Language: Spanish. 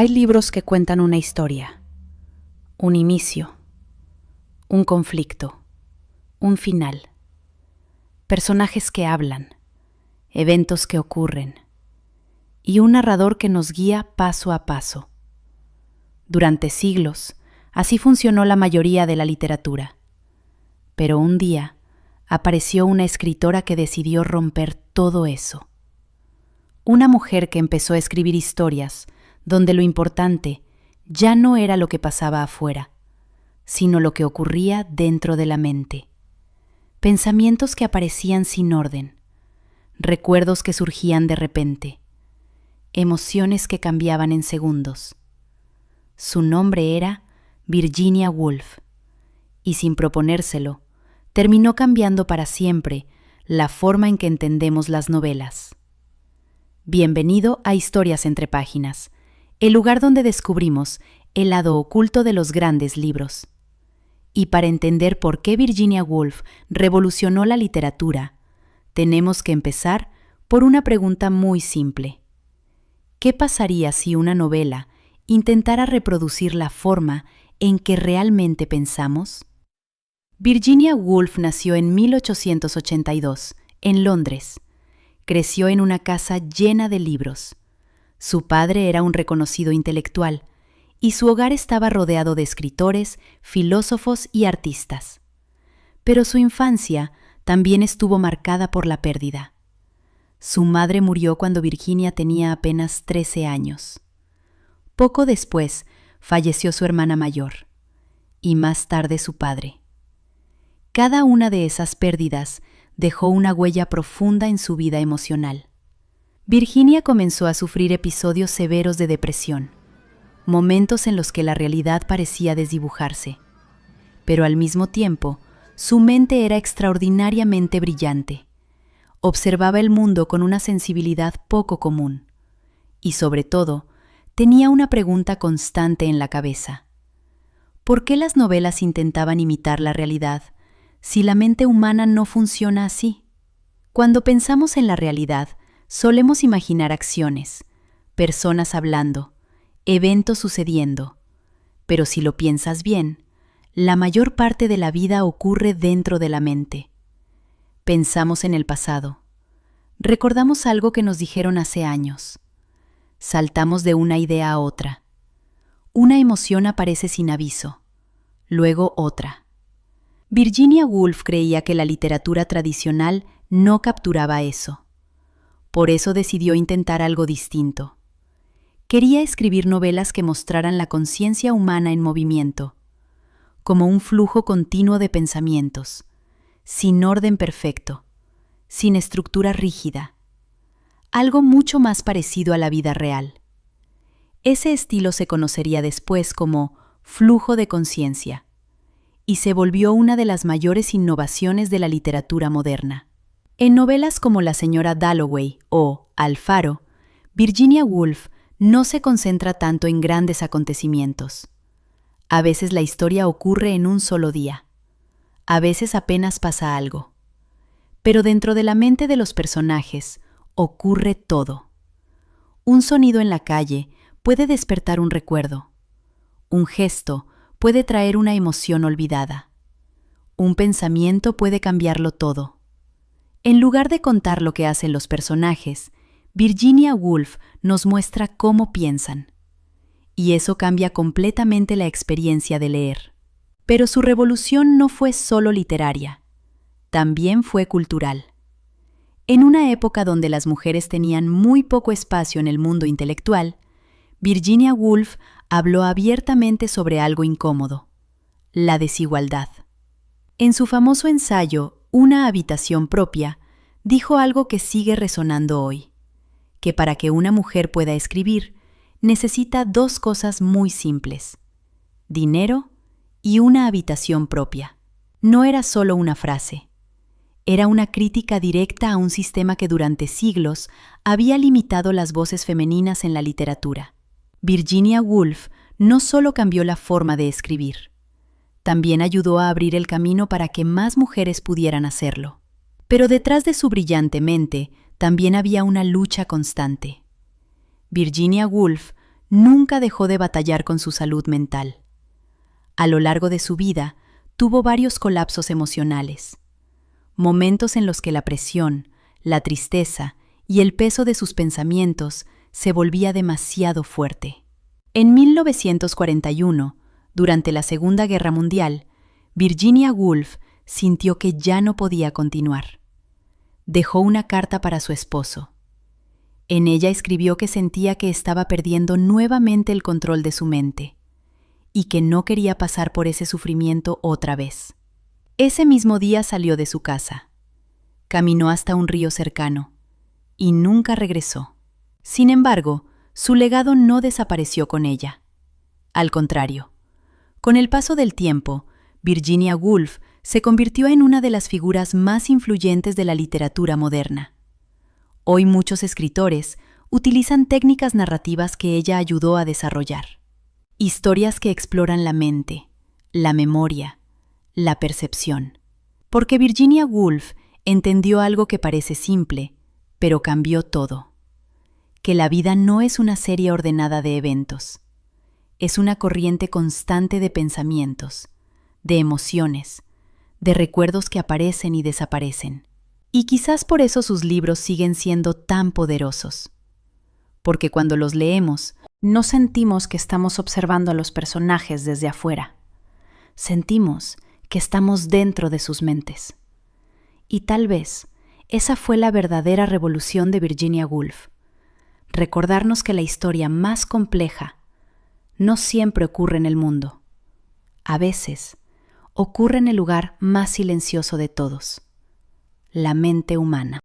Hay libros que cuentan una historia, un inicio, un conflicto, un final, personajes que hablan, eventos que ocurren y un narrador que nos guía paso a paso. Durante siglos, así funcionó la mayoría de la literatura. Pero un día apareció una escritora que decidió romper todo eso. Una mujer que empezó a escribir historias donde lo importante ya no era lo que pasaba afuera, sino lo que ocurría dentro de la mente. Pensamientos que aparecían sin orden, recuerdos que surgían de repente, emociones que cambiaban en segundos. Su nombre era Virginia Woolf, y sin proponérselo, terminó cambiando para siempre la forma en que entendemos las novelas. Bienvenido a Historias entre Páginas, el lugar donde descubrimos el lado oculto de los grandes libros. Y para entender por qué Virginia Woolf revolucionó la literatura, tenemos que empezar por una pregunta muy simple. ¿Qué pasaría si una novela intentara reproducir la forma en que realmente pensamos? Virginia Woolf nació en 1882, en Londres. Creció en una casa llena de libros. Su padre era un reconocido intelectual, y su hogar estaba rodeado de escritores, filósofos y artistas. Pero su infancia también estuvo marcada por la pérdida. Su madre murió cuando Virginia tenía apenas 13 años. Poco después falleció su hermana mayor, y más tarde su padre. Cada una de esas pérdidas dejó una huella profunda en su vida emocional. Virginia comenzó a sufrir episodios severos de depresión, momentos en los que la realidad parecía desdibujarse. Pero al mismo tiempo, su mente era extraordinariamente brillante. Observaba el mundo con una sensibilidad poco común. Y sobre todo, tenía una pregunta constante en la cabeza. ¿Por qué las novelas intentaban imitar la realidad si la mente humana no funciona así? Cuando pensamos en la realidad, solemos imaginar acciones, personas hablando, eventos sucediendo. Pero si lo piensas bien, la mayor parte de la vida ocurre dentro de la mente. Pensamos en el pasado. Recordamos algo que nos dijeron hace años. Saltamos de una idea a otra. Una emoción aparece sin aviso, luego otra. Virginia Woolf creía que la literatura tradicional no capturaba eso. Por eso decidió intentar algo distinto. Quería escribir novelas que mostraran la conciencia humana en movimiento, como un flujo continuo de pensamientos, sin orden perfecto, sin estructura rígida, algo mucho más parecido a la vida real. Ese estilo se conocería después como flujo de conciencia, y se volvió una de las mayores innovaciones de la literatura moderna. En novelas como La señora Dalloway o Alfaro, Virginia Woolf no se concentra tanto en grandes acontecimientos. A veces la historia ocurre en un solo día. A veces apenas pasa algo. Pero dentro de la mente de los personajes ocurre todo. Un sonido en la calle puede despertar un recuerdo. Un gesto puede traer una emoción olvidada. Un pensamiento puede cambiarlo todo. En lugar de contar lo que hacen los personajes, Virginia Woolf nos muestra cómo piensan. Y eso cambia completamente la experiencia de leer. Pero su revolución no fue solo literaria, también fue cultural. En una época donde las mujeres tenían muy poco espacio en el mundo intelectual, Virginia Woolf habló abiertamente sobre algo incómodo: la desigualdad. En su famoso ensayo, Una habitación propia, dijo algo que sigue resonando hoy: que para que una mujer pueda escribir, necesita dos cosas muy simples: dinero y una habitación propia. No era solo una frase. Era una crítica directa a un sistema que durante siglos había limitado las voces femeninas en la literatura. Virginia Woolf no solo cambió la forma de escribir, también ayudó a abrir el camino para que más mujeres pudieran hacerlo. Pero detrás de su brillante mente también había una lucha constante. Virginia Woolf nunca dejó de batallar con su salud mental. A lo largo de su vida, tuvo varios colapsos emocionales, momentos en los que la presión, la tristeza y el peso de sus pensamientos se volvía demasiado fuerte. En 1941, durante la Segunda Guerra Mundial, Virginia Woolf sintió que ya no podía continuar. Dejó una carta para su esposo. En ella escribió que sentía que estaba perdiendo nuevamente el control de su mente y que no quería pasar por ese sufrimiento otra vez. Ese mismo día salió de su casa. Caminó hasta un río cercano y nunca regresó. Sin embargo, su legado no desapareció con ella. Al contrario, con el paso del tiempo, Virginia Woolf se convirtió en una de las figuras más influyentes de la literatura moderna. Hoy muchos escritores utilizan técnicas narrativas que ella ayudó a desarrollar. Historias que exploran la mente, la memoria, la percepción. Porque Virginia Woolf entendió algo que parece simple, pero cambió todo. Que la vida no es una serie ordenada de eventos. Es una corriente constante de pensamientos, de emociones, de recuerdos que aparecen y desaparecen. Y quizás por eso sus libros siguen siendo tan poderosos. Porque cuando los leemos, no sentimos que estamos observando a los personajes desde afuera. Sentimos que estamos dentro de sus mentes. Y tal vez esa fue la verdadera revolución de Virginia Woolf. Recordarnos que la historia más compleja no siempre ocurre en el mundo. A veces, ocurre en el lugar más silencioso de todos, la mente humana.